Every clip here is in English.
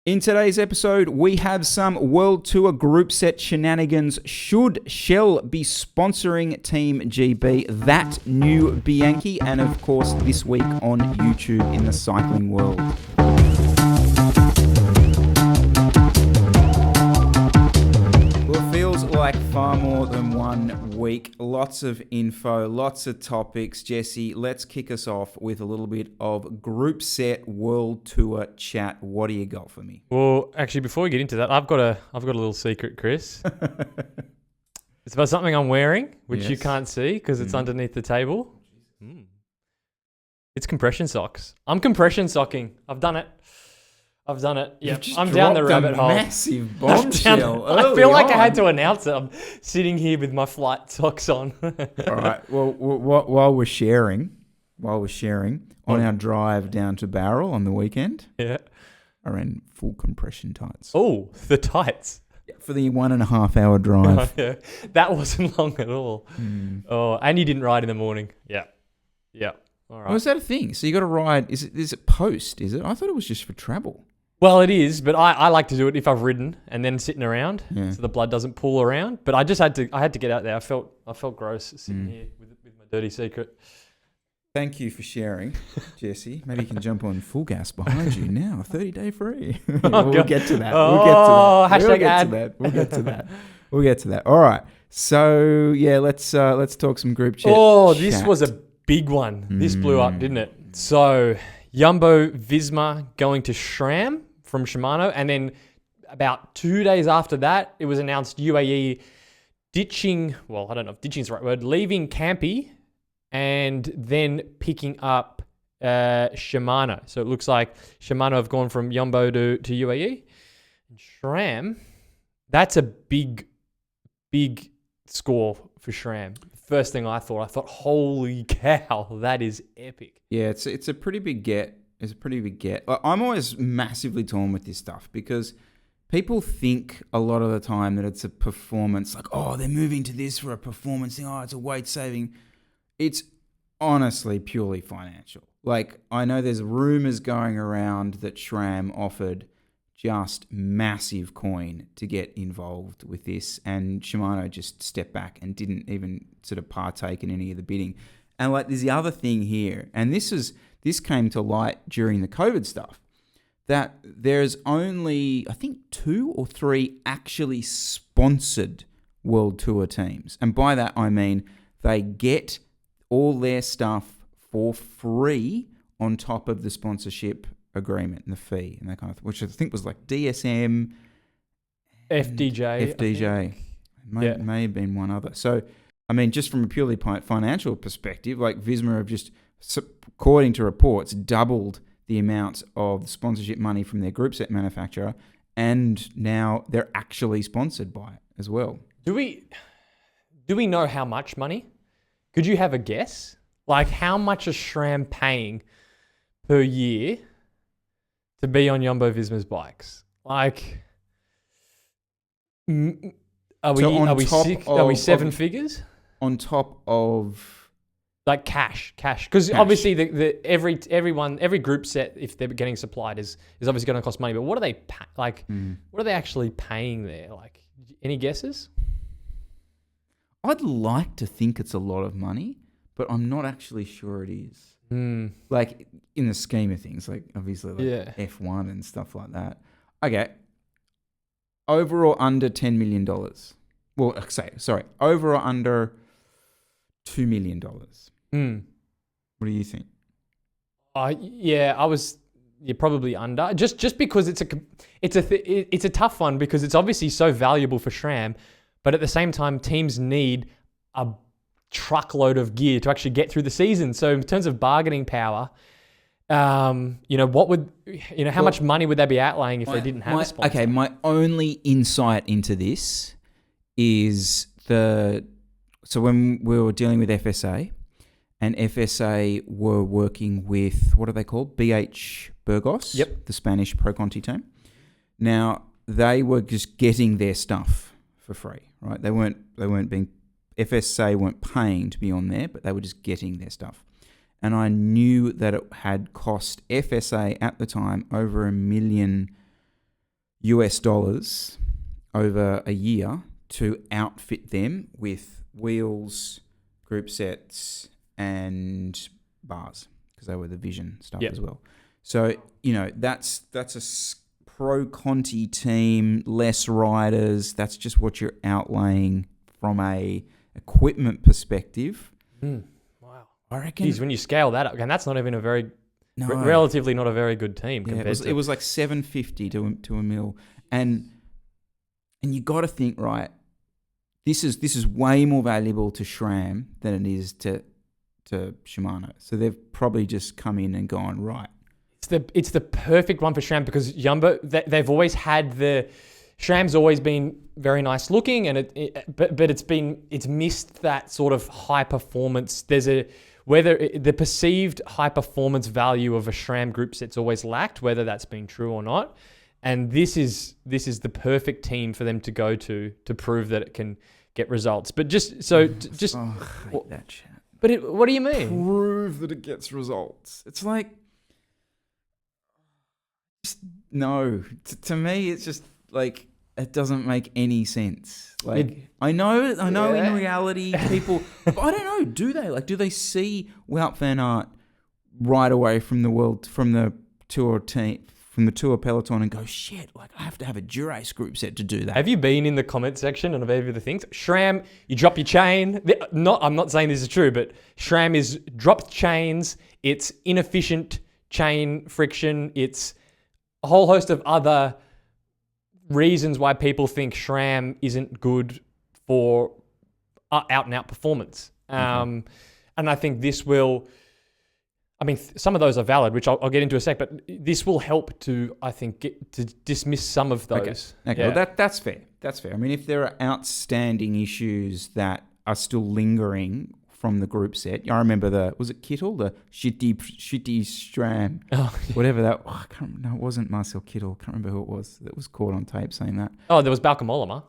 In today's episode, we have some World Tour Groupset shenanigans. Should Shell be sponsoring Team GB? That new Bianchi, and of course, this week on YouTube in the cycling world. Well, it feels like far more than 1 week. Lots of info, lots of topics. Jesse, let's kick us off with a little bit of Groupset World Tour chat. What do you got for me? Well, actually, before we get into that, I've got a little secret, Chris. It's about something I'm wearing, which you can't see because it's underneath the table. It's compression socks. I'm compression socking. I've done it. Yeah, I'm down the rabbit hole. Massive bombshell. I feel like I had to announce it. I'm sitting here with my flight socks on. All right. Well, while we're sharing on our drive down to Barrel on the weekend, I ran full compression tights. Oh, the tights. For the 1.5 hour drive. Yeah, that wasn't long at all. Oh, and you didn't ride in the morning. Yeah. All right. Oh, is that a thing? So you got to ride? Is it post? Is it? I thought it was just for travel. Well, it is, but I like to do it if I've ridden and then sitting around, so the blood doesn't pool around. But I had to get out there. I felt gross sitting here with my dirty secret. Thank you for sharing, Jesse. Maybe you can jump on full gas behind you now. 30-day free. We'll get to that. We'll get to that. All right. So let's talk some group chat. Oh, this was a big one. This blew up, didn't it? So Jumbo Visma going to SRAM from Shimano, and then about 2 days after that, it was announced UAE ditching. Well, I don't know if ditching is the right word. Leaving Campy and then picking up Shimano. So it looks like Shimano have gone from Jumbo to UAE. And SRAM, that's a big score for SRAM. First thing I thought, holy cow, that is epic. Yeah, it's a pretty big get. It's a pretty big get. I'm always massively torn with this stuff because people think a lot of the time that it's a performance, like, oh, they're moving to this for a performance thing. Oh, it's a weight saving. It's honestly purely financial. Like, I know there's rumors going around that SRAM offered just massive coin to get involved with this, and Shimano just stepped back and didn't even sort of partake in any of the bidding. And like, there's the other thing here, and this came to light during the COVID stuff, that there's only, I think, 2 or 3 actually sponsored World Tour teams. And by that, I mean they get all their stuff for free on top of the sponsorship agreement and the fee and that kind of thing, which I think was like DSM, FDJ. May have been one other. So, I mean, just from a purely financial perspective, like Visma have just, according to reports, doubled the amount of sponsorship money from their Groupset manufacturer, and now they're actually sponsored by it as well. Do we know how much money? Could you have a guess? Like, how much is SRAM paying per year to be on Jumbo Visma's bikes? Like, are we 7 figures? On top of, like, cash, because obviously every group set, if they're getting supplied, is obviously going to cost money. But what are they what are they actually paying there? Like, any guesses? I'd like to think it's a lot of money, but I'm not actually sure it is. Like, in the scheme of things, like obviously F1 and stuff like that. Okay. Over or under $10 million? Well, over or under $2 million? What do you think? You're probably under. Just because it's a tough one, because it's obviously so valuable for SRAM, but at the same time, teams need a truckload of gear to actually get through the season. So in terms of bargaining power, how much money would they be outlaying if they didn't have a sponsor? Okay, my only insight into this is so when we were dealing with FSA, and FSA were working with, what are they called? BH Burgos, the Spanish Pro Conti team. Now, they were just getting their stuff for free, right? They weren't being, FSA weren't paying to be on there, but they were just getting their stuff. And I knew that it had cost FSA at the time over $1 million US dollars over a year to outfit them with wheels, group sets, and bars, because they were the Vision stuff as well. So, that's a pro Conti team, less riders. That's just what you're outlaying from a equipment perspective. Wow. I reckon. Geez, when you scale that up, and that's not even a very, relatively not a very good team. Yeah, it was like $750 to a mil. And you got to think, right, this is way more valuable to SRAM than it is to Shimano. So they've probably just come in and gone, right. It's the perfect one for SRAM, because Jumbo, they've always had SRAM's always been very nice looking, and but it's missed that sort of high performance. The perceived high performance value of a SRAM group set's always lacked, whether that's been true or not. And this is the perfect team for them to go to prove that it can get results. But I hate that chat. But what do you mean? Prove that it gets results. It's like, no. To me, it's just like, it doesn't make any sense. Like, I know in reality, people, but I don't know, do they? Like, do they see Wout van Aert right away from the Tour team, from the Tour peloton, and go, shit, like, I have to have a Dura-Ace group set to do that? Have you been in the comment section and of any of the things? SRAM, you drop your chain. I'm not saying this is true, but SRAM is dropped chains. It's inefficient chain friction. It's a whole host of other reasons why people think SRAM isn't good for out and out performance. And I think this will, some of those are valid, which I'll get into a sec, but this will help to, I think, get to dismiss some of those. Okay. Yeah. Well, that's fair. That's fair. I mean, if there are outstanding issues that are still lingering from the group set, I remember was it Kittel? The shitty SRAM. Whatever that, I can't remember. No, it wasn't Marcel Kittel. I can't remember who it was that was caught on tape saying that. Oh, there was Bauke Mollema.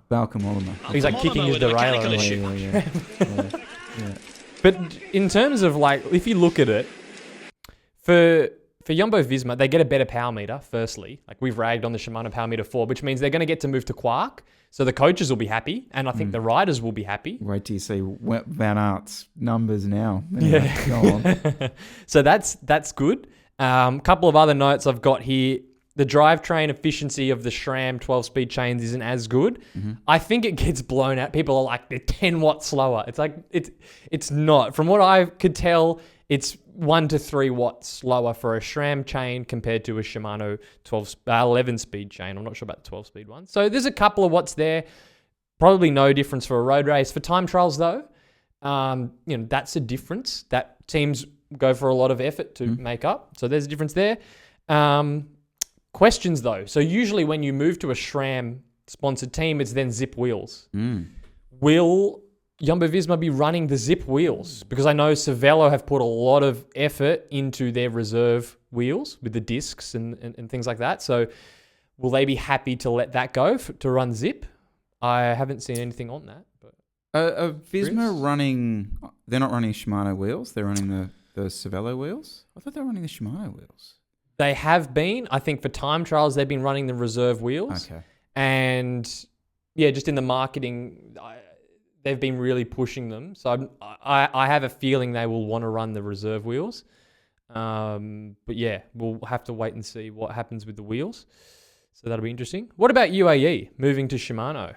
He's like kicking his derailleur. Yeah. But in terms of, like, if you look at it, for Jumbo Visma, they get a better power meter, firstly. Like, we've ragged on the Shimano power meter 4, which means they're going to get to move to Quark. So the coaches will be happy, and I think the riders will be happy. Wait till you see Van Aert's numbers now. Anyway, go on. So that's good. Couple of other notes I've got here. The drivetrain efficiency of the SRAM 12-speed chains isn't as good. I think it gets blown out. People are like, they're 10 watts slower. It's like, it's not. From what I could tell, it's 1 to 3 watts slower for a SRAM chain compared to a Shimano 11-speed chain. I'm not sure about the 12-speed one. So there's a couple of watts there. Probably no difference for a road race. For time trials, though, that's a difference that teams go for a lot of effort to make up. So there's a difference there. Questions, though. So usually when you move to a SRAM-sponsored team, it's then Zip wheels. Will Jumbo Visma be running the Zip wheels? Because I know Cervelo have put a lot of effort into their reserve wheels with the discs and things like that. So will they be happy to let that go to run Zip? I haven't seen anything on that. But Visma running... They're not running Shimano wheels. They're running the Cervelo wheels. I thought they were running the Shimano wheels. They have been. I think for time trials, they've been running the reserve wheels. Okay. And yeah, just in the marketing... they've been really pushing them. So I have a feeling they will want to run the reserve wheels. But yeah, we'll have to wait and see what happens with the wheels. So that'll be interesting. What about UAE moving to Shimano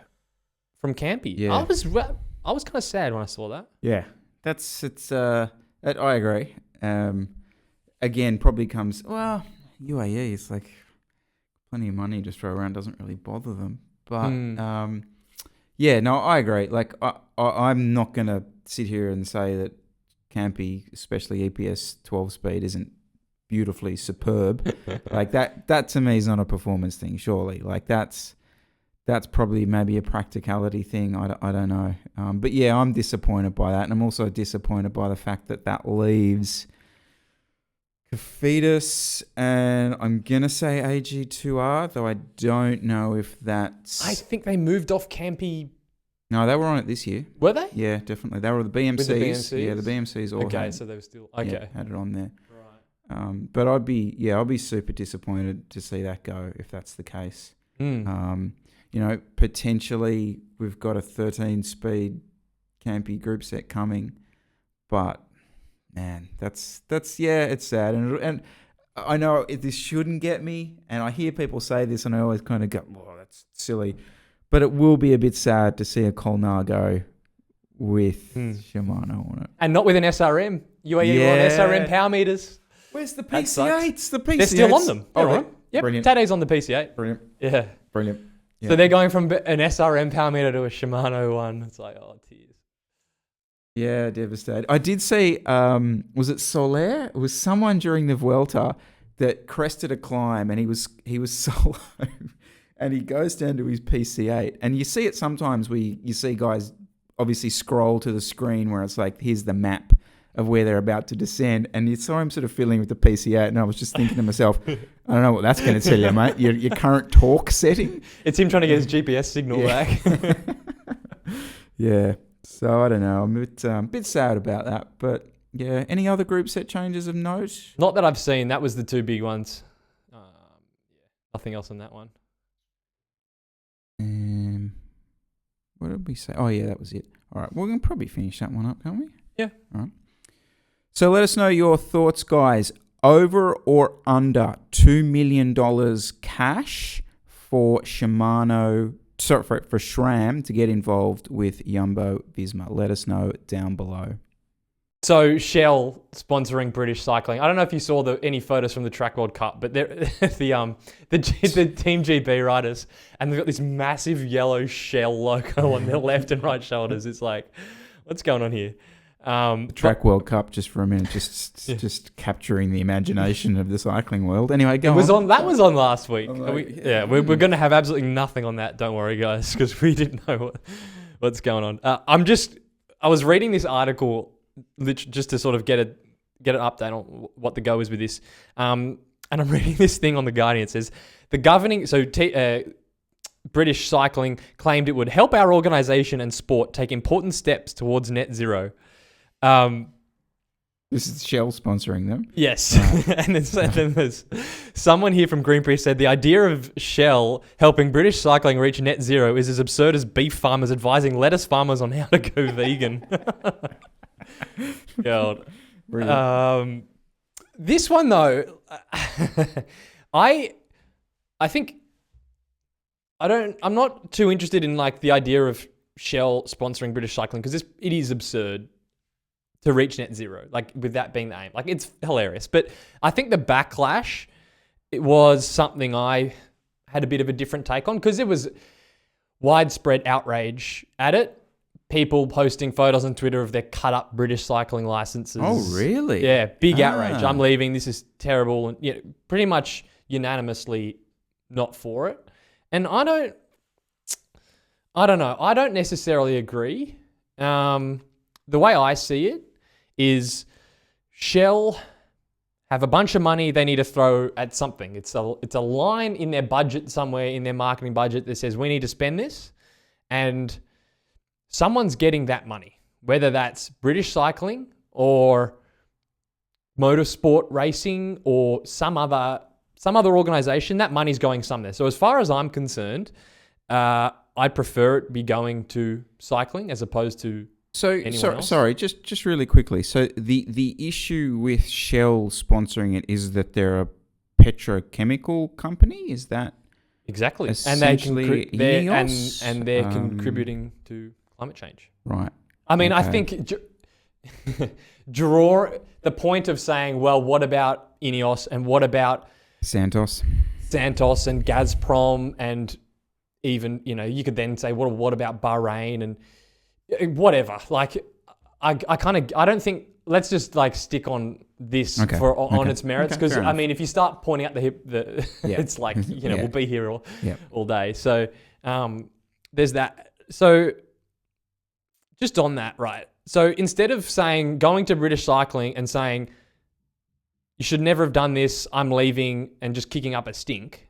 from Campy? Yeah. I was kind of sad when I saw that. Yeah, I agree. Again, probably comes, UAE is like plenty of money to throw around, doesn't really bother them. But yeah, no, I agree. Like, I'm not going to sit here and say that Campy, especially EPS 12-speed, isn't beautifully superb. Like, that to me is not a performance thing, surely. Like, that's probably maybe a practicality thing. I don't know. But yeah, I'm disappointed by that. And I'm also disappointed by the fact that leaves Cofidis, and I'm going to say AG2R, though I don't know if that's... I think they moved off Campy. No, they were on it this year. Were they? Yeah, definitely. They were the BMCs. With the BMCs? Yeah, the BMCs all Okay, so they were still... Okay. had it on there. Right. But I'd be super disappointed to see that go if that's the case. Potentially we've got a 13-speed campy group set coming, but man, that's it's sad, and I know this shouldn't get me, and I hear people say this, and I always kind of go, "Oh, that's silly," but it will be a bit sad to see a Colnar go with Shimano on it, and not with an SRM. UAE on SRM power meters. Where's the PC8s? The PC8s. They're still on them. They're on. Yep. Brilliant. Tade's on the PC8. Brilliant. Yeah. Brilliant. Yeah. So they're going from an SRM power meter to a Shimano one. It's like, oh, tears. Yeah, devastated. I did see, was it Soler? It was someone during the Vuelta that crested a climb, and he was solo, and he goes down to his PC8, and you see it sometimes where you see guys obviously scroll to the screen where it's like, here's the map of where they're about to descend, and you saw him sort of fiddling with the PC8, and I was just thinking to myself, I don't know what that's going to tell you, mate. Your current torque setting. It's him trying to get his GPS signal back. Yeah. So I don't know. I'm a bit sad about that, but yeah. Any other group set changes of note? Not that I've seen. That was the two big ones. Nothing else on that one. What did we say? Oh yeah, that was it. All right. Well, we can probably finish that one up, can't we? Yeah. All right. So let us know your thoughts, guys. Over or under $2 million cash for Shimano, sorry, for SRAM to get involved with Jumbo Visma. Let us know down below. So Shell sponsoring British cycling. I don't know if you saw any photos from the Track World Cup, but they're the Team GB riders, and they've got this massive yellow Shell logo on their left and right shoulders. It's like, what's going on here? The Track World Cup, just for a minute, just capturing the imagination of the cycling world. Anyway, that was on last week. We're going to have absolutely nothing on that. Don't worry, guys, because we didn't know what's going on. I was reading this article just to sort of get an update on what the go is with this. And I'm reading this thing on The Guardian. It says the governing British cycling claimed it would help our organisation and sport take important steps towards net zero. This is Shell sponsoring them. Yes. And then there's someone here from Greenpeace said the idea of Shell helping British cycling reach net zero is as absurd as beef farmers advising lettuce farmers on how to go vegan. God. This one though, I think I'm not too interested in like the idea of Shell sponsoring British cycling because it is absurd to reach net zero, like with that being the aim. Like it's hilarious. But I think the backlash, it was something I had a bit of a different take on because there was widespread outrage at it. People posting photos on Twitter of their cut up British cycling licenses. Oh, really? Yeah, big outrage. I'm leaving. This is terrible. And pretty much unanimously not for it. And I don't know. I don't necessarily agree. The way I see it is Shell have a bunch of money they need to throw at something. It's a line in their budget somewhere, in their marketing budget that says we need to spend this, and someone's getting that money, whether that's British cycling or motorsport racing or some other organisation. That money's going somewhere. So as far as I'm concerned, I'd prefer it be going to cycling as opposed to anyone else. Sorry, just really quickly. So the issue with Shell sponsoring it is that they're a petrochemical company. Is that exactly? And they're contributing to climate change. Right. I mean, I think draw the point of saying, well, what about Ineos and what about Santos and Gazprom, and even you could then say, what about Bahrain and whatever. Like, I don't think, let's just like stick on this on its merits. Because I mean, if you start pointing out it's like, we'll be here all day. So there's that. So just on that, right? So instead of going to British cycling and saying, you should never have done this, I'm leaving, and just kicking up a stink,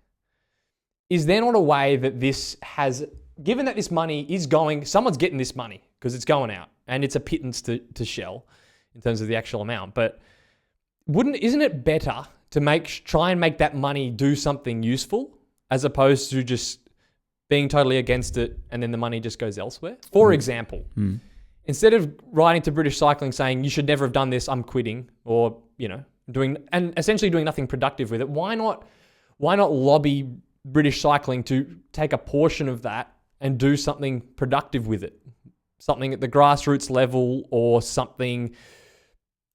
is there not a way that this has, given that this money is going, someone's getting this money because it's going out and it's a pittance to Shell in terms of the actual amount. But isn't it better to try and make that money do something useful as opposed to just being totally against it, and then the money just goes elsewhere. For example, instead of writing to British Cycling saying you should never have done this, I'm quitting, or essentially doing nothing productive with it, why not lobby British Cycling to take a portion of that and do something productive with it? Something at the grassroots level, or something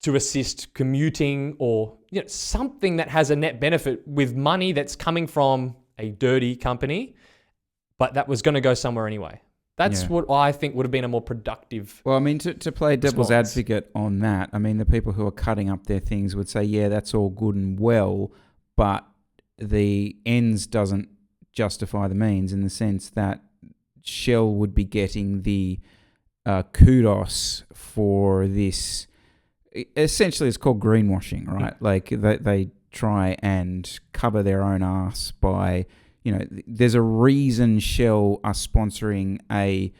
to assist commuting, or something that has a net benefit with money that's coming from a dirty company, but that was going to go somewhere anyway. That's what I think would have been a more productive. Well, I mean, to play devil's advocate on that, I mean, the people who are cutting up their things would say, yeah, that's all good and well, but the ends doesn't justify the means, in the sense that Shell would be getting the kudos for this. Essentially, it's called greenwashing, right? Like they try and cover their own ass by, there's a reason Shell are sponsoring a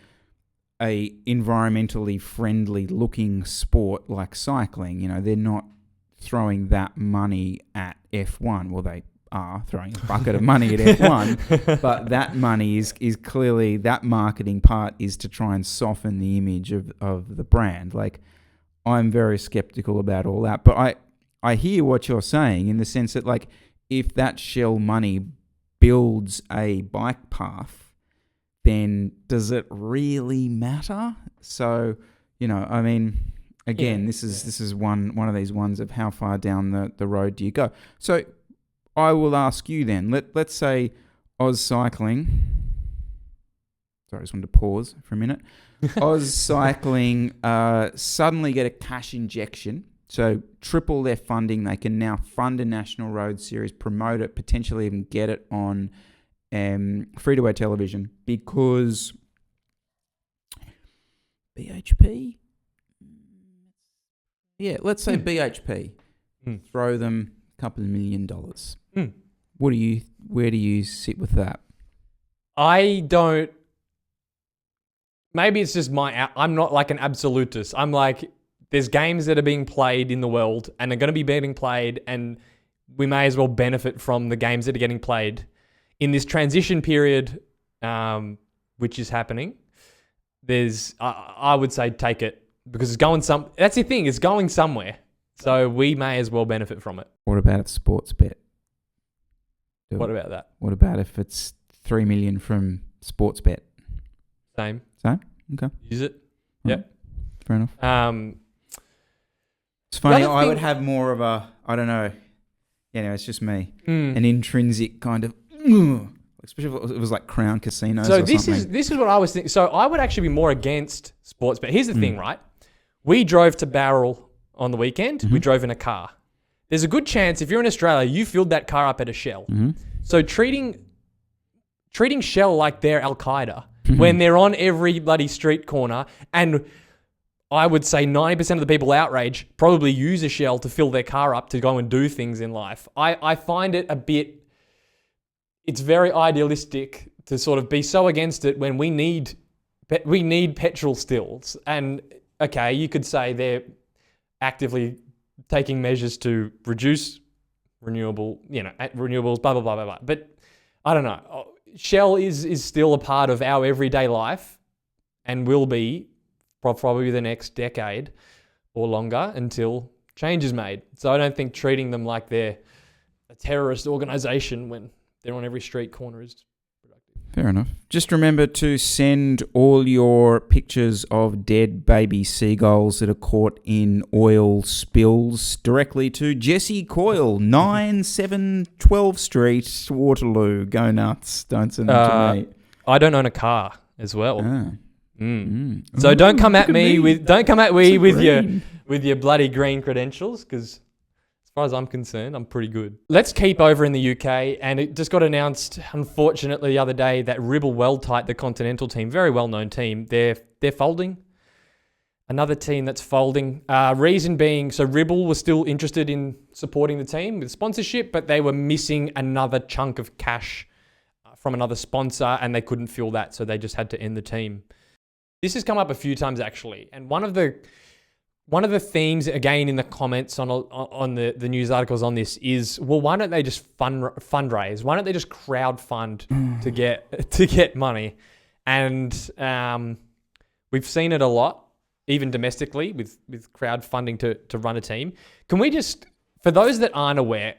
environmentally friendly looking sport like cycling. They're not throwing that money at F1. Well, they are throwing a bucket of money at F1, but that money is clearly, that marketing part is to try and soften the image of the brand. Like, I'm very skeptical about all that, but I hear what you're saying, in the sense that, like, if that Shell money builds a bike path, then does it really matter? So, I mean, again, this is one of these ones of how far down the road do you go. So I will ask you then, let's say Oz Cycling, sorry, I just wanted to pause for a minute. Oz Cycling suddenly get a cash injection, so triple their funding. They can now fund a national road series, promote it, potentially even get it on free-to-air television, because BHP? Yeah, let's say BHP. Throw them a couple of $1 million. Where do you sit with that? I don't. Maybe it's just I'm not like an absolutist. I'm like, there's games that are being played in the world and are going to be being played, and we may as well benefit from the games that are getting played in this transition period, which is happening. I would say take it, because it's going that's the thing, it's going somewhere. So we may as well benefit from it. What about if sports bet? What about that? What about if it's $3 million from sports bet? Same. Okay. Use it. Right. Yep. Fair enough. It's funny. I would have more of a, I don't know. It's just me. An intrinsic kind of, especially if it was like Crown Casinos. So or this something. is what I was thinking. So I would actually be more against sports bet. Here's the thing, right? We drove to Barrel on the weekend. We drove in a car. There's a good chance if you're in Australia, you filled that car up at a Shell. So treating Shell like they're Al Qaeda when they're on every bloody street corner, and I would say 90% of the people outraged probably use a Shell to fill their car up to go and do things in life. I find it a bit, it's very idealistic to sort of be so against it when we need petrol stills. And okay, you could say they're actively taking measures to reduce renewables, blah, blah, blah, blah, blah. But I don't know. Shell is still a part of our everyday life, and will be probably the next decade or longer until change is made. So I don't think treating them like they're a terrorist organization when they're on every street corner is productive. Fair enough. Just remember to send all your pictures of dead baby seagulls that are caught in oil spills directly to Jesse Coyle, 9/7/12 Street, Waterloo. Go nuts. Don't send them to me. I don't own a car as well. So Ooh, don't come at me with green. your bloody green credentials, because as far as I'm concerned, I'm pretty good. Let's keep over in the UK, and it just got announced, unfortunately, the other day that Ribble Weldtite, the Continental team, very well-known team, they're folding. Another team that's folding. Reason being, so Ribble was still interested in supporting the team with sponsorship, but they were missing another chunk of cash from another sponsor, and they couldn't fill that, so they just had to end the team. This has come up a few times, actually, and one of the one of the themes, again, in the comments on the news articles on this is, well, why don't they just fundraise? Why don't they just crowdfund to get money? And we've seen it a lot, even domestically, with crowdfunding to run a team. Can we just, for those that aren't aware,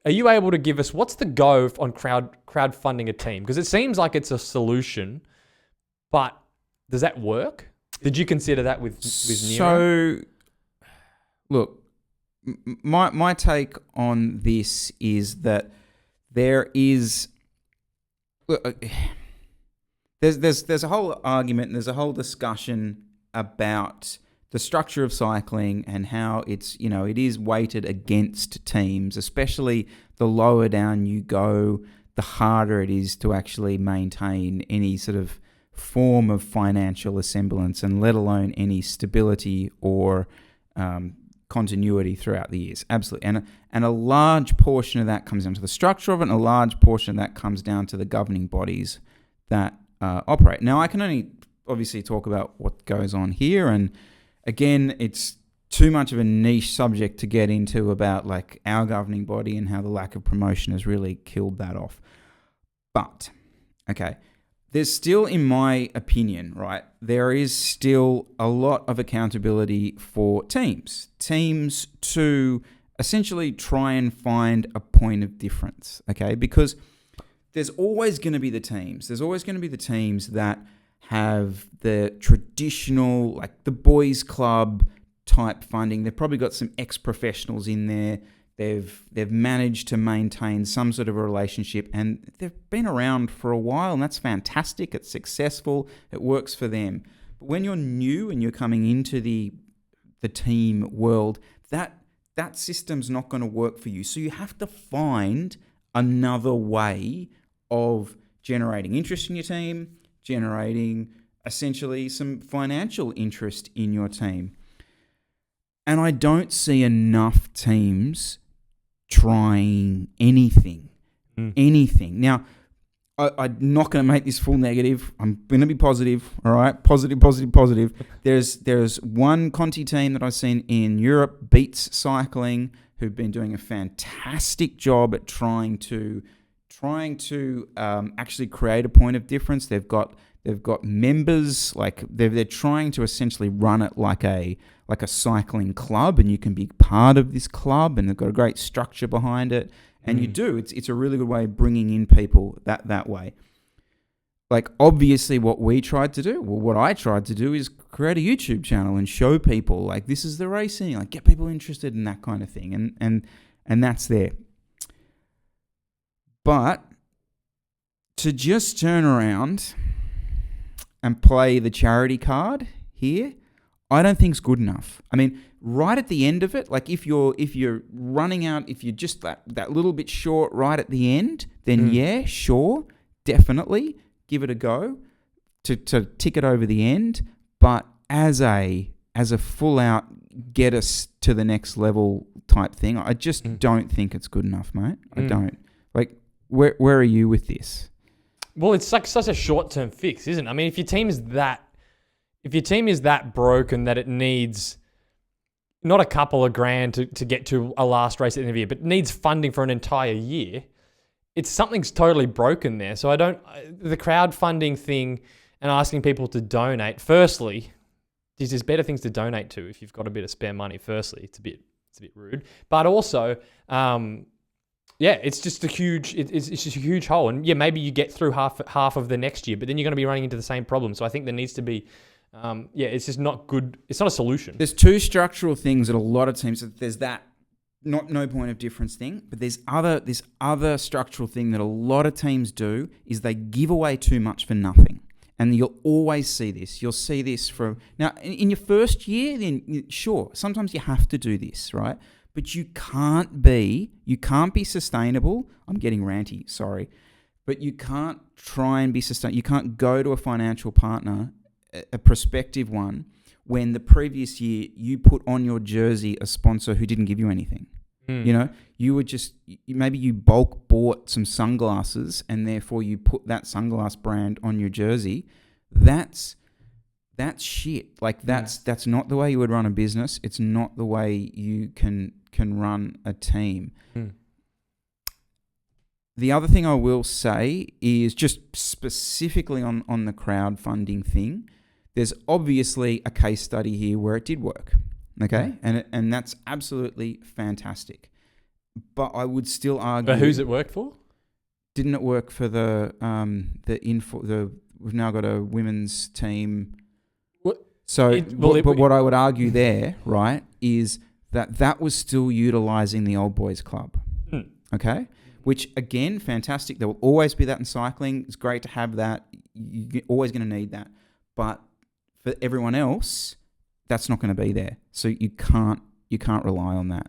are you able to give us what's the go on crowdfunding a team? Because it seems like it's a solution, but does that work? Did you consider that with NERO? So, look, my take on this is that there is, there's a whole argument and there's a whole discussion about the structure of cycling and how it's, it is weighted against teams, especially the lower down you go, the harder it is to actually maintain any sort of form of financial semblance, and let alone any stability or continuity throughout the years. Absolutely. And a large portion of that comes down to the structure of it, and a large portion of that comes down to the governing bodies that operate. Now, I can only obviously talk about what goes on here, and again, it's too much of a niche subject to get into about like our governing body and how the lack of promotion has really killed that off. But, okay, there's still, in my opinion, right, there is still a lot of accountability for teams to essentially try and find a point of difference, okay? Because there's always going to be the teams. There's always going to be the teams that have the traditional, like the boys club type funding. They've probably got some ex-professionals in there. They've managed to maintain some sort of a relationship, and they've been around for a while, and that's fantastic. It's successful. It works for them. But when you're new and you're coming into the team world, that system's not going to work for you. So you have to find another way of generating interest in your team, generating essentially some financial interest in your team. And I don't see enough teams trying anything. Now, I'm not going to make this full negative. I'm going to be positive, all right? Positive. There's one Conti team that I've seen in Europe, Beats Cycling, who've been doing a fantastic job at trying to actually create a point of difference. They've got members, like they're trying to essentially run it like a cycling club, and you can be part of this club, and they've got a great structure behind it. And you do. It's a really good way of bringing in people that way. Like, obviously what I tried to do is create a YouTube channel and show people, like, this is the racing, like, get people interested in that kind of thing. And that's there. But to just turn around and play the charity card here, I don't think it's good enough. I mean, right at the end of it, like if you're running out, if you're just that little bit short right at the end, then yeah, sure, definitely give it a go to tick it over the end. But as a full out get us to the next level type thing, I just don't think it's good enough, mate. I don't. Like, where are you with this? Well, it's like such a short-term fix, isn't it? I mean, if your team is that broken that it needs not a couple of grand to get to a last race at the end of the year, but needs funding for an entire year, something's totally broken there. So the crowdfunding thing and asking people to donate, firstly, there's better things to donate to if you've got a bit of spare money. Firstly, it's a bit rude, but also, it's just a huge hole. And yeah, maybe you get through half of the next year, but then you're going to be running into the same problem. So I think there needs to be, it's just not good. It's not a solution. There's two structural things that a lot of teams, there's that no point of difference thing, but this other structural thing that a lot of teams do is they give away too much for nothing. And you'll always see this. You'll see this now in your first year, then sure, sometimes you have to do this, right? But you can't be sustainable. I'm getting ranty, sorry. But you can't try and be sustainable. You can't go to a financial partner, a prospective one, when the previous year you put on your jersey a sponsor who didn't give you anything. You know, you were maybe you bulk bought some sunglasses and therefore you put that sunglass brand on your jersey. That's That's shit. Like that's not the way you would run a business. It's not the way you can run a team. The other thing I will say is just specifically on the crowdfunding thing, there's obviously a case study here where it did work. Okay? And that's absolutely fantastic. But I would still argue. But who's it worked for? Didn't it work for we've now got a women's team. But what I would argue there, right, is that was still utilizing the old boys club. Okay? Which, again, fantastic. There will always be that in cycling. It's great to have that. You're always going to need that. But for everyone else, that's not going to be there. So you can't rely on that.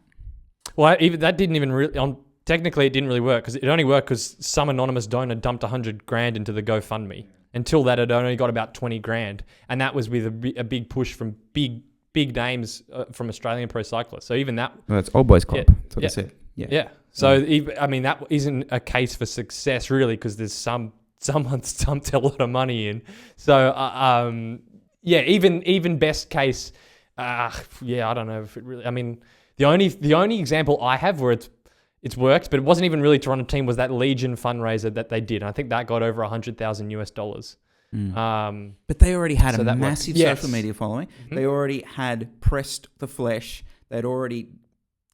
Well, even that didn't even really... technically, it didn't really work because it only worked because some anonymous donor dumped $100,000 into the GoFundMe. Until that, it only got about $20,000. And that was with a big push from big names from Australian pro cyclists. So even that... Well, that's old boys club. That's what I said. Yeah. So, I mean, that isn't a case for success, really, because there's someone's dumped a lot of money in. So, even best case, I don't know if it really... I mean, the only example I have where it's worked, but it wasn't even really to run a team, was that Legion fundraiser that they did. And I think that got over $100,000. But they already had a massive social media following. Mm-hmm. They already had pressed the flesh. They'd already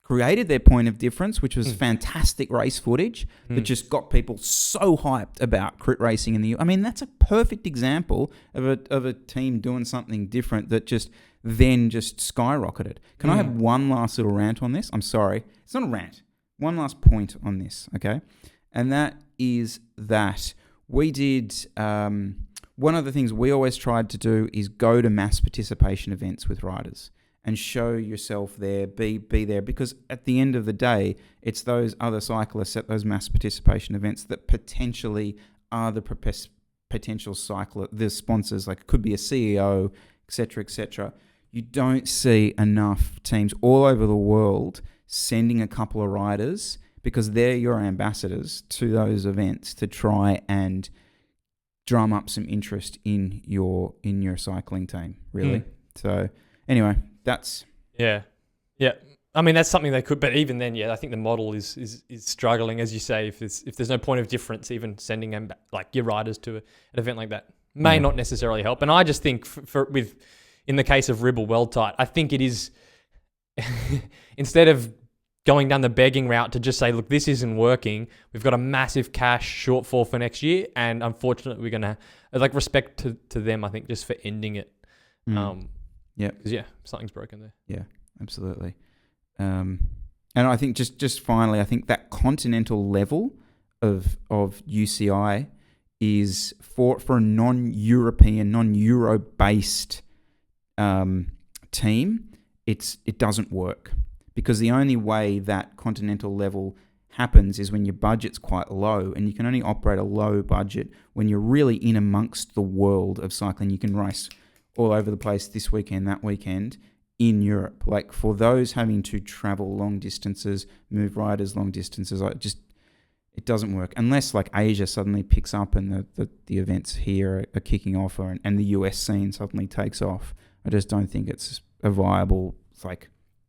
created their point of difference, which was fantastic race footage that just got people so hyped about crit racing in the... I mean, that's a perfect example of a team doing something different that just skyrocketed. Can I have one last little rant on this? I'm sorry. It's not a rant. One last point on this, okay? And that is that we did... one of the things we always tried to do is go to mass participation events with riders and show yourself there, be there. Because at the end of the day, it's those other cyclists at those mass participation events that potentially are the potential cycler, the sponsors. Like, it could be a CEO, etc., etc. You don't see enough teams all over the world sending a couple of riders, because they're your ambassadors, to those events to try and drum up some interest in your cycling team, really. So anyway, that's... Yeah. I mean, that's something they could, but even then, I think the model is struggling, as you say. If there's no point of difference, even sending them like your riders to an event like that may not necessarily help. And I just think in the case of Ribble Weltite, I think it is instead of going down the begging route to just say, look, this isn't working. We've got a massive cash shortfall for next year, and unfortunately, we're gonna respect to them. I think just for ending it. Because something's broken there. Yeah, absolutely. And I think just finally, I think that continental level of UCI is for a non-European, non-Euro based team. It doesn't work, because the only way that continental level happens is when your budget's quite low, and you can only operate a low budget when you're really in amongst the world of cycling. You can race all over the place this weekend, that weekend in Europe. Like, for those having to travel long distances, move riders long distances, it doesn't work unless like Asia suddenly picks up and the events here are kicking off, and the US scene suddenly takes off. I just don't think it's a viable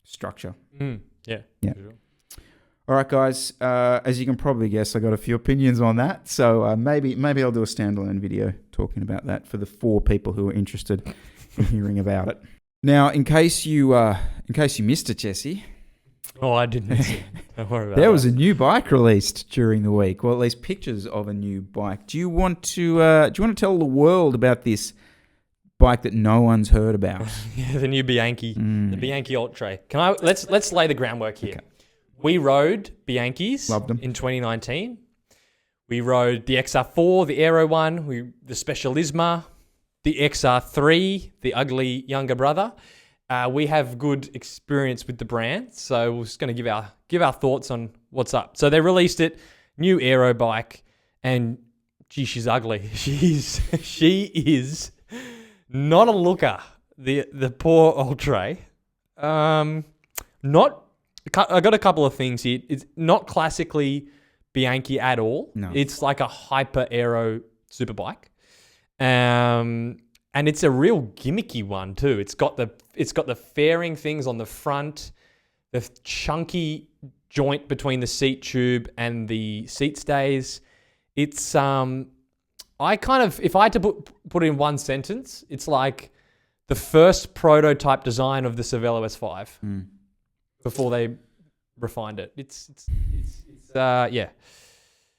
structure. Yeah. Sure. All right, guys. As you can probably guess, I got a few opinions on that. So maybe I'll do a standalone video talking about that for the 4 people who are interested in hearing about it. Now, in case you missed it, Jesse. Oh, I didn't see it. Don't worry about There was a new bike released during the week, or at least pictures of a new bike. Do you want to tell the world about this bike that no one's heard about? The new Bianchi, the Bianchi Oltre. Let's lay the groundwork here. Okay. We rode Bianchis. Loved them. In 2019. We rode the XR4, the Aero one, the Specialisma, the XR3, the ugly younger brother. We have good experience with the brand, so we're just going to give our thoughts on what's up. So they released it, new Aero bike, and gee, she's ugly. She is not a looker. The poor Oltre. I got a couple of things here. It's not classically Bianchi at all. No. It's like a hyper aero superbike. And And it's a real gimmicky one too. It's got the fairing things on the front, the chunky joint between the seat tube and the seat stays. It's if I had to put it in one sentence, it's like the first prototype design of the Cervelo S5 before they refined it. It's yeah.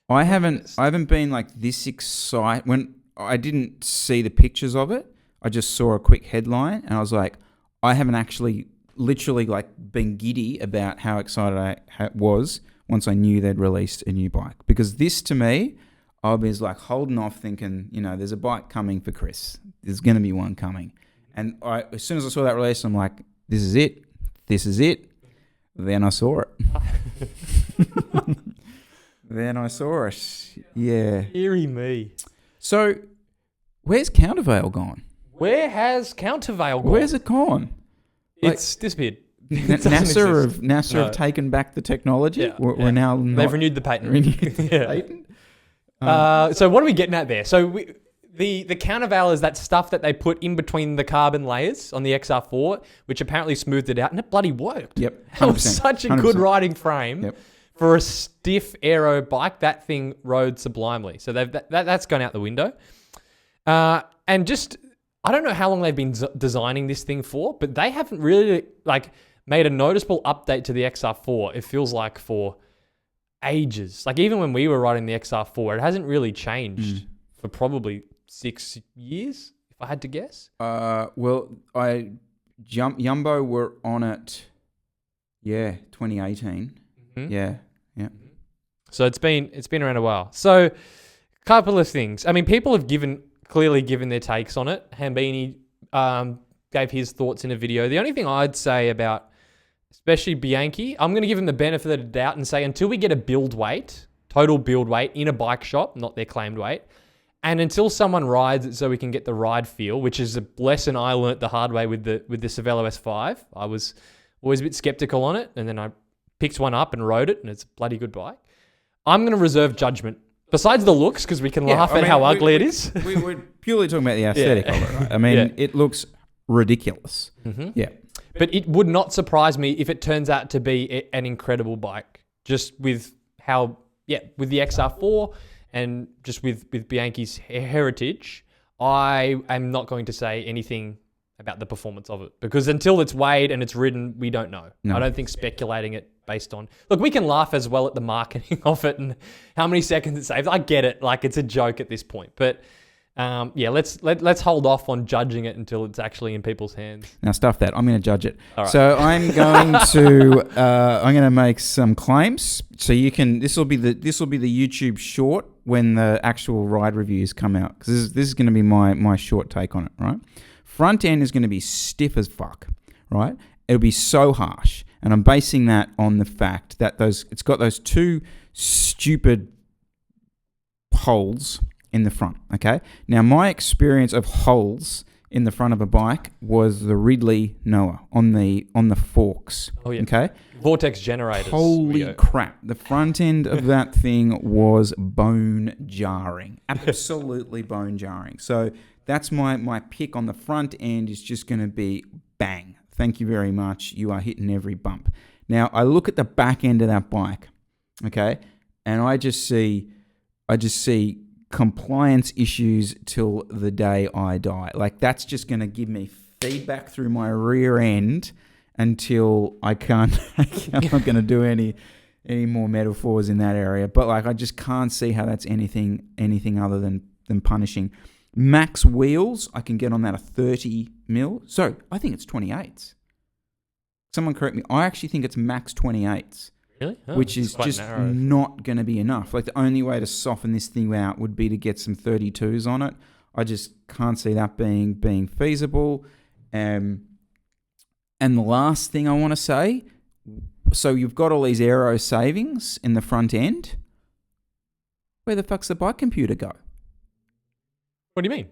I haven't been like this excited when I didn't see the pictures of it. I just saw a quick headline and I was like, I haven't actually literally like been giddy about how excited I was once I knew they'd released a new bike. Because this to me, I was like holding off thinking, there's a bike coming for Chris. There's going to be one coming. And as soon as I saw that release, I'm like, this is it. This is it. Then I saw it. Then I saw it. Yeah. Eerie me. So, where's Countervail gone? Where has Countervail gone? Where's it gone? It's disappeared. NASA have taken back the technology. Yeah, We're now they've renewed the patent. Patent? So what are we getting at there? So the Countervail is that stuff that they put in between the carbon layers on the XR4, which apparently smoothed it out, and it bloody worked. Yep, 100%. That was such a good 100%. riding frame. Yep. For a stiff aero bike, that thing rode sublimely. So that's gone out the window. And just, I don't know how long they've been designing this thing for, but they haven't really made a noticeable update to the XR4. It feels like for ages. Like even when we were riding the XR4, it hasn't really changed for probably 6 years, if I had to guess. Well, Jumbo were on it, 2018. Mm-hmm. Yeah. So it's been around a while. So a couple of things. I mean, people have clearly given their takes on it. Hambini gave his thoughts in a video. The only thing I'd say about, especially Bianchi, I'm going to give him the benefit of the doubt and say until we get a total build weight in a bike shop, not their claimed weight, and until someone rides it so we can get the ride feel, which is a lesson I learnt the hard way with the Cervelo S5. I was always a bit skeptical on it, and then I picked one up and rode it, and it's a bloody good bike. I'm going to reserve judgment. Besides the looks, because we can laugh at how ugly it is. We're purely talking about the aesthetic of it, right? I mean, it looks ridiculous. Mm-hmm. Yeah. But it would not surprise me if it turns out to be an incredible bike, just with with the XR4 and just with Bianchi's heritage. I am not going to say anything about the performance of it because until it's weighed and it's ridden, we don't know. No. I don't think speculating it based on... Look, we can laugh as well at the marketing of it and how many seconds it saves. I get it. Like, it's a joke at this point. But, let's hold off on judging it until it's actually in people's hands. Now, stuff that. I'm going to judge it. All right. So I'm going to make some claims. So you can... This will be the YouTube short when the actual ride reviews come out. Because this is going to be my short take on it, right? Front end is going to be stiff as fuck, right? It'll be so harsh. And I'm basing that on the fact that it's got those two stupid holes in the front, okay? Now, my experience of holes in the front of a bike was the Ridley Noah on the forks, okay? Vortex generators. Holy crap. The front end of that thing was bone jarring. Absolutely bone jarring. So that's my pick on the front end is just going to be bang. Thank you very much. You are hitting every bump. Now, I look at the back end of that bike, okay, and I just see compliance issues till the day I die. Like, that's just going to give me feedback through my rear end until I'm not going to do any more metaphors in that area. But, like, I just can't see how that's anything other than punishing. Max wheels, I can get on that a 30 mil. So I think it's 28s. Someone correct me. I actually think it's max 28s. Really? Oh, which is just narrow. Not going to be enough. Like the only way to soften this thing out would be to get some 32s on it. I just can't see that being feasible. And the last thing I want to say, so you've got all these aero savings in the front end. Where the fuck's the bike computer go? What do you mean?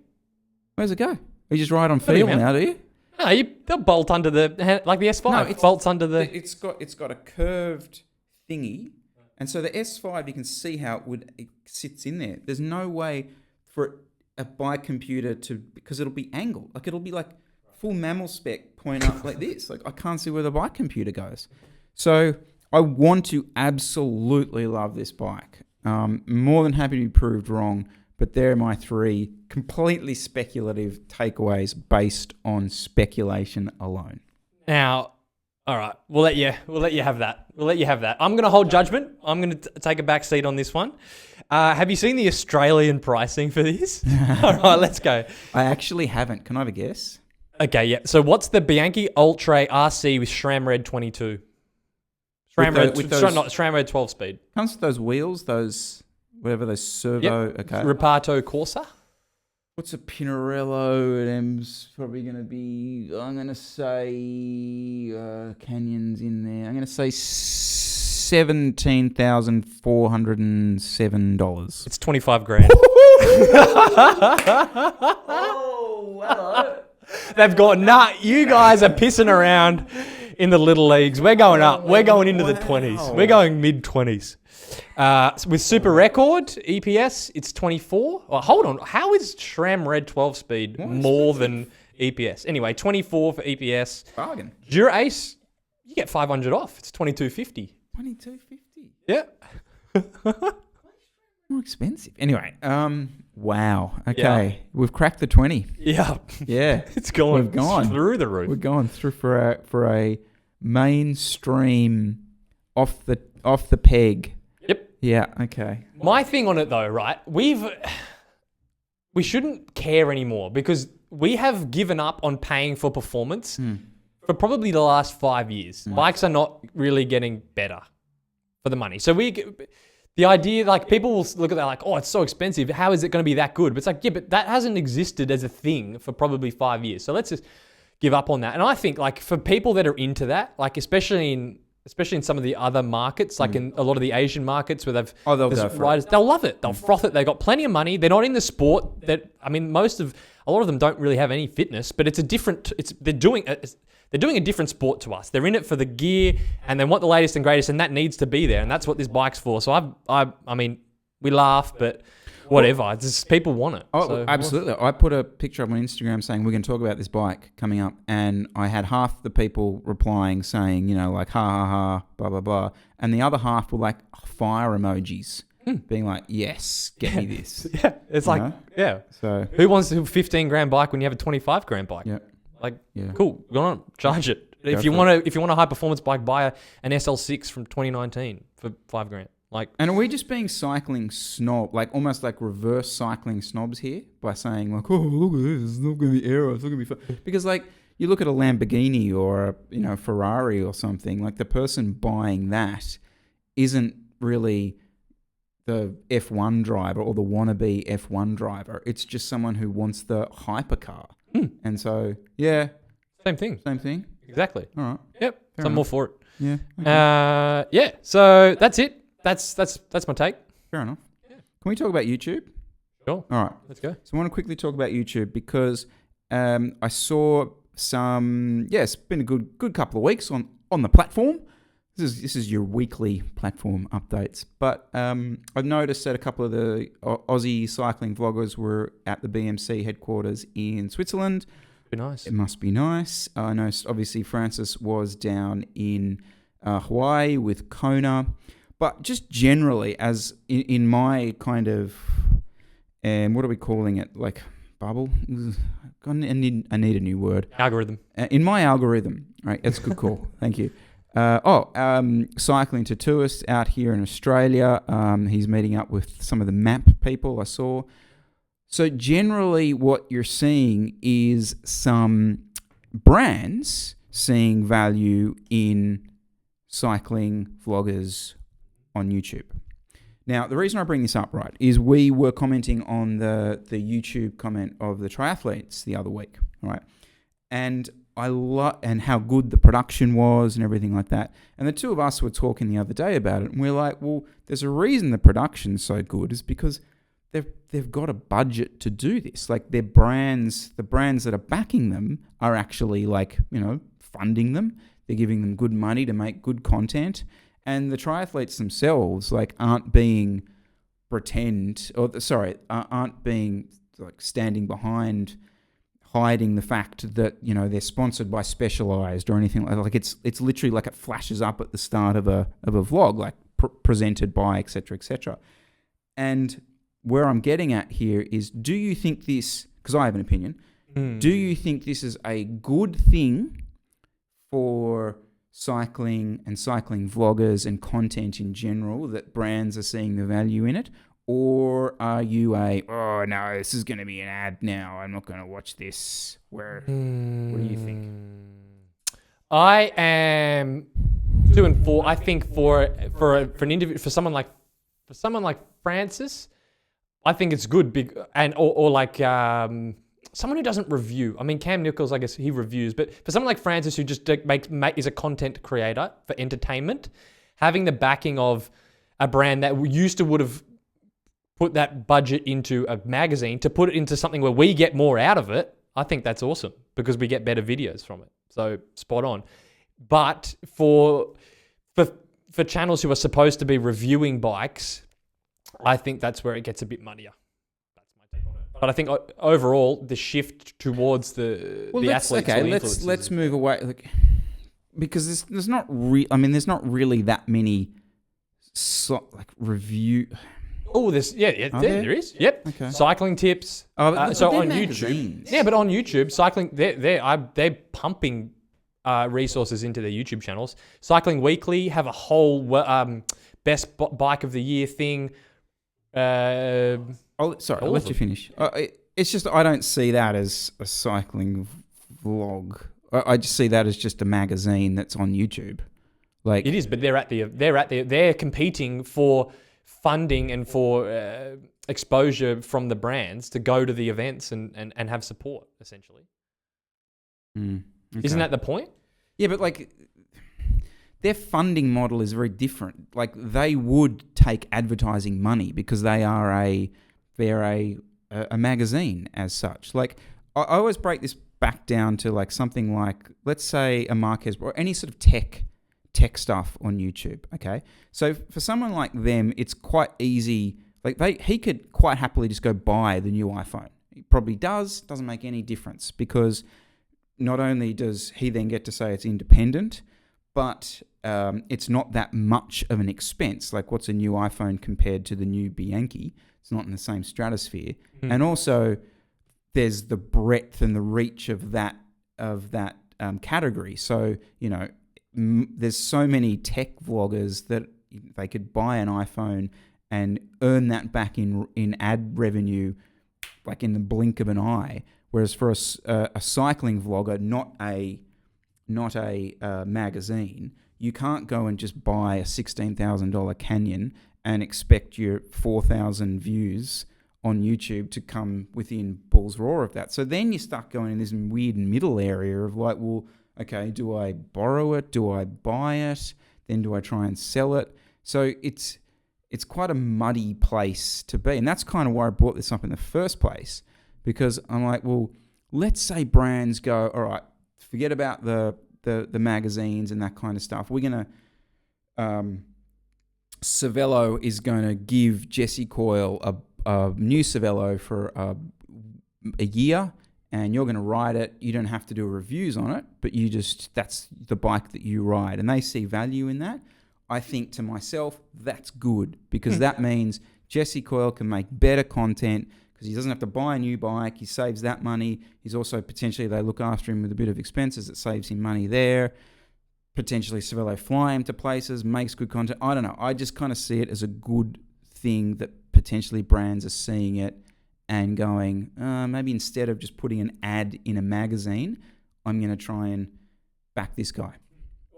Where's it go? You just ride on feel now, do you? No, they'll bolt under like the S5. No, bolts under the... It's got a curved thingy. And so the S5, you can see how it sits in there. There's no way for it... a bike computer because it'll be angled. Like it'll be like full mammal spec point up like this. Like I can't see where the bike computer goes. So I want to absolutely love this bike. More than happy to be proved wrong, but there are my 3 completely speculative takeaways based on speculation alone. Now, all right, we'll let you have that. I'm going to hold judgment. I'm going to take a back seat on this one. Have you seen the Australian pricing for this? All right, let's go. I actually haven't. Can I have a guess? Okay, yeah. So what's the Bianchi Oltre RC with SRAM Red 22? SRAM Red 12 speed. Comes with those wheels, those servo. Yep. Okay. Reparto Corsa. What's a Pinarello? M's probably going to be. I'm going to say Canyon's in there. I'm going to say $17,407. It's $25,000. Oh, hello. They've got you guys are pissing around in the little leagues. We're going up. We're going into the 20s. We're going mid-20s. With Super Record EPS, it's 24. Oh, hold on. How is SRAM Red 12 speed more than EPS? Anyway, 24 for EPS. Bargain. Dura-Ace, you get 500 off. It's 22.50. 22.50. Yeah. More expensive. Anyway, wow. Okay. Yeah. We've cracked the 20. Yeah. Yeah. It's going We've gone through the roof. We're going through for a mainstream off the peg. Yep. Yeah, okay. My thing on it though, right? We shouldn't care anymore because we have given up on paying for performance for probably the last 5 years. Bikes are not really getting better for the money. So the idea, like people will look at that like, oh, it's so expensive. How is it going to be that good? But it's like, yeah, but that hasn't existed as a thing for probably 5 years. So let's just give up on that. And I think like for people that are into that, like especially in some of the other markets, like in a lot of the Asian markets where they'll go for riders, they'll love it. They'll froth it. They've got plenty of money. They're not in the sport a lot of them don't really have any fitness, but they're doing a different sport to us. They're in it for the gear and they want the latest and greatest, and that needs to be there. And that's what this bike's for. So I mean, we laugh, but whatever. It's just people want it. Oh, so, absolutely. I put a picture up on Instagram saying we're going to talk about this bike coming up, and I had half the people replying saying, like, ha, ha, ha, blah, blah, blah. And the other half were like fire emojis, being like, yes, get me this. Yeah, it's like, yeah. So who wants a $15,000 bike when you have a $25,000 bike? Yeah. Like, yeah. Cool. Go on, charge it. If you want a high performance bike, buy an SL6 from 2019 for $5,000. Like, and are we just being cycling snob, like almost like reverse cycling snobs here by saying like, oh, look at this, it's not going to be aero, it's not going to be fun. Because like you look at a Lamborghini or a Ferrari or something, like the person buying that isn't really the F1 driver or the wannabe F1 driver. It's just someone who wants the hypercar. And so, yeah. Same thing. Exactly. All right. Yep. So I'm all for it. Yeah. Okay. Yeah. So that's it. That's my take. Fair enough. Yeah. Can we talk about YouTube? Sure. All right. Let's go. So I want to quickly talk about YouTube because I saw some. Yeah, it's been a good couple of weeks on the platform. This is your weekly platform updates. But I've noticed that a couple of the Aussie cycling vloggers were at the BMC headquarters in Switzerland. Be nice. It must be nice. I know obviously Francis was down in Hawaii with Kona. But just generally, as in my kind of, what are we calling it? Like bubble? I need a new word. Algorithm. In my algorithm, right? That's a good call. Thank you. Cycling to tourists out here in Australia. He's meeting up with some of the map people I saw. So generally what you're seeing is some brands seeing value in cycling vloggers on YouTube. Now, the reason I bring this up, right, is we were commenting on the YouTube comment of the triathletes the other week, right? And and how good the production was and everything like that. And the two of us were talking the other day about it, and we're like, well, there's a reason the production's so good is because they've got a budget to do this. Like the brands that are backing them are actually like, funding them. They're giving them good money to make good content. And the triathletes themselves, like, aren't being like standing behind, hiding the fact that they're sponsored by Specialized or anything like that. Like it's literally like it flashes up at the start of a vlog, like presented by etc. etc. And where I'm getting at here is, do you think this? Because I have an opinion. Do you think this is a good thing for cycling and cycling vloggers and content in general, that brands are seeing the value in it? Or are you oh no, this is going to be an ad now, I'm not going to watch this? What do you think? I am 2 and 4. I think for an individual, for someone like Francis, I think it's good, or like someone who doesn't review. I mean, Cam Nichols, I guess he reviews, but for someone like Francis who just is a content creator for entertainment, having the backing of a brand that would have put that budget into a magazine to put it into something where we get more out of it, I think that's awesome because we get better videos from it. So spot on. But for channels who are supposed to be reviewing bikes, I think that's where it gets a bit muddier. That's my take on it. But I think overall the shift towards the athletes. Okay, let's move away, because there's not really that many review. Oh, there is. Yep. Okay. Cycling tips. So on magazines. YouTube. Yeah, but on YouTube, cycling they're pumping resources into their YouTube channels. Cycling Weekly have a whole best bike of the year thing. I'll let you finish. It's just I don't see that as a cycling vlog. I just see that as just a magazine that's on YouTube. Like it is, but they're competing for funding and for exposure from the brands to go to the events and have support, essentially. Okay. Isn't that the point? Yeah, but like their funding model is very different. Like they would take advertising money because they're a magazine as such. Like I always break this back down to like something like, let's say a Marquez or any sort of tech stuff on YouTube. Okay, so for someone like them, it's quite easy. Like he could quite happily just go buy the new iPhone. He probably doesn't make any difference, because not only does he then get to say it's independent, but it's not that much of an expense. Like, what's a new iPhone compared to the new Bianchi? It's not in the same stratosphere. And also, there's the breadth and the reach of that category. So, there's so many tech vloggers that they could buy an iPhone and earn that back in ad revenue, like in the blink of an eye. Whereas for a cycling vlogger, not a magazine, you can't go and just buy a $16,000 Canyon and expect your 4,000 views on YouTube to come within Bull's Roar of that. So then you start going in this weird middle area of like, well, okay, do I borrow it? Do I buy it? Then do I try and sell it? So it's quite a muddy place to be. And that's kind of why I brought this up in the first place, because I'm like, well, let's say brands go, all right, forget about the magazines and that kind of stuff. We're going to, Cervelo is going to give Jesse Coyle a new Cervelo for a year, and you're going to ride it. You don't have to do reviews on it, but that's the bike that you ride, and they see value in that. I think to myself, that's good, because that means Jesse Coyle can make better content, because he doesn't have to buy a new bike. He saves that money. He's also potentially, they look after him with a bit of expenses. It saves him money there. Potentially Cervelo fly him to places, makes good content. I don't know. I just kind of see it as a good thing that potentially brands are seeing it and going, maybe instead of just putting an ad in a magazine, I'm going to try and back this guy.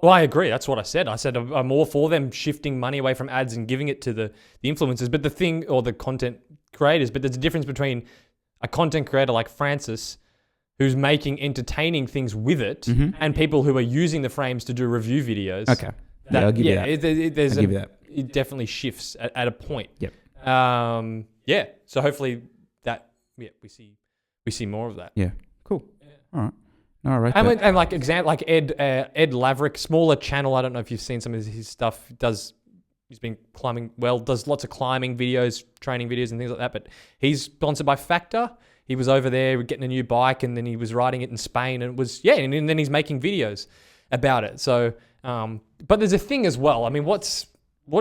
Well, I agree. That's what I said. I said I'm all for them shifting money away from ads and giving it to the influencers, but the content creators. But there's a difference between a content creator like Francis, who's making entertaining things with it, and people who are using the frames to do review videos. Okay. I'll give you that. I'll give you that. It definitely shifts at a point. Yep. So hopefully we see more of that. Yeah. Cool. Yeah. All right. All right. And like Ed Laverick, smaller channel. I don't know if you've seen some of his stuff. Does he's been climbing, does lots of climbing videos, training videos and things like that. But he's sponsored by Factor. He was over there getting a new bike, and then he was riding it in Spain, and it was, and then he's making videos about it. So, but there's a thing as well. I mean, what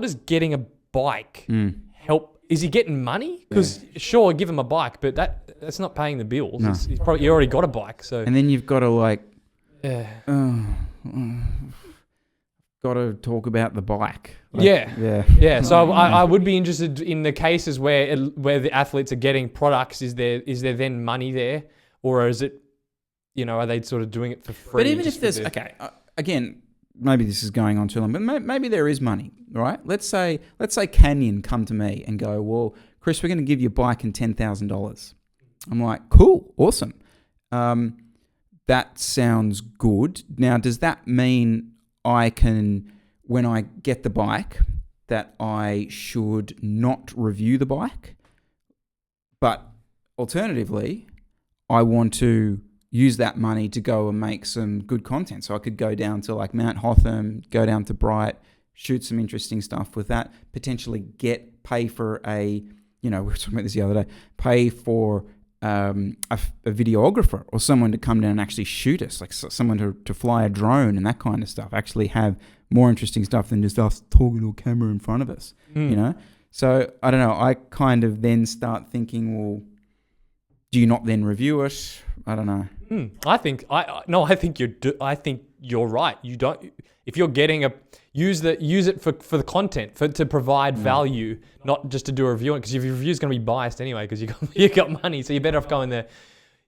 does getting a bike help? Is he getting money? Because sure, give him a bike, but that's not paying the bills. No. He's probably, you already got a bike. So, and then you've got to got to talk about the bike. Yeah. So I would be interested in the cases where the athletes are getting products. Is there then money there, or is it, are they sort of doing it for free? But even if there's again, maybe this is going on too long, but maybe there is money, right? Let's say Canyon come to me and go, well, Chris, we're going to give you a bike and $10,000. I'm like, cool, awesome. That sounds good. Now, does that mean I can, when I get the bike, that I should not review the bike? But alternatively, I want to use that money to go and make some good content. So I could go down to like Mount Hotham, go down to Bright, shoot some interesting stuff with that, potentially pay for we were talking about this the other day, pay for a videographer or someone to come down and actually shoot us, like someone to fly a drone and that kind of stuff, actually have more interesting stuff than just us talking to a camera in front of us, So I don't know. I kind of then start thinking, well, do you not then review it? I don't know. I think you're right. You don't. If you're getting use it for the content, to provide value, not just to do a review. Because your review is going to be biased anyway, because you got money, so you're better off going there.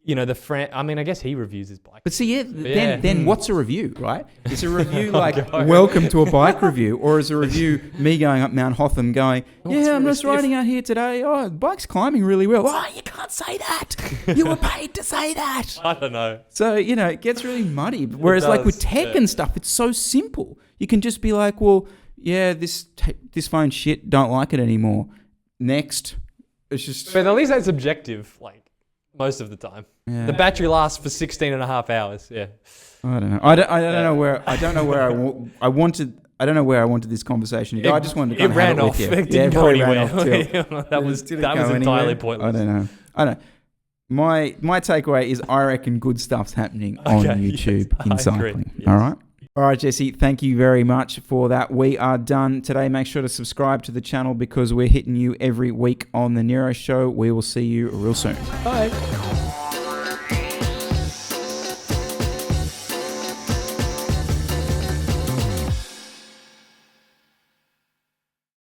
The friend. I mean, I guess he reviews his bike. But see, then what's a review, right? Is a review welcome to a bike review, or is a review me going up Mount Hotham going, I'm just riding out here today. Oh, the bike's climbing really well. Oh, you can't say that. You were paid to say that. I don't know. So, it gets really muddy. Whereas like with tech and stuff, it's so simple. You can just be like, well, this phone's shit. Don't like it anymore. Next. It's just. But at least that's objective, most of the time. Yeah. The battery lasts for 16 and a half hours. Yeah. I don't know. I don't know where I wanted this conversation to go. I just wanted to kind of have it with you. It didn't go anywhere. That was entirely pointless. I don't know. My takeaway is I reckon good stuff's happening on YouTube in cycling. Yes. All right, Jesse, thank you very much for that. We are done today. Make sure to subscribe to the channel because we're hitting you every week on the NERO Show. We will see you real soon. Bye.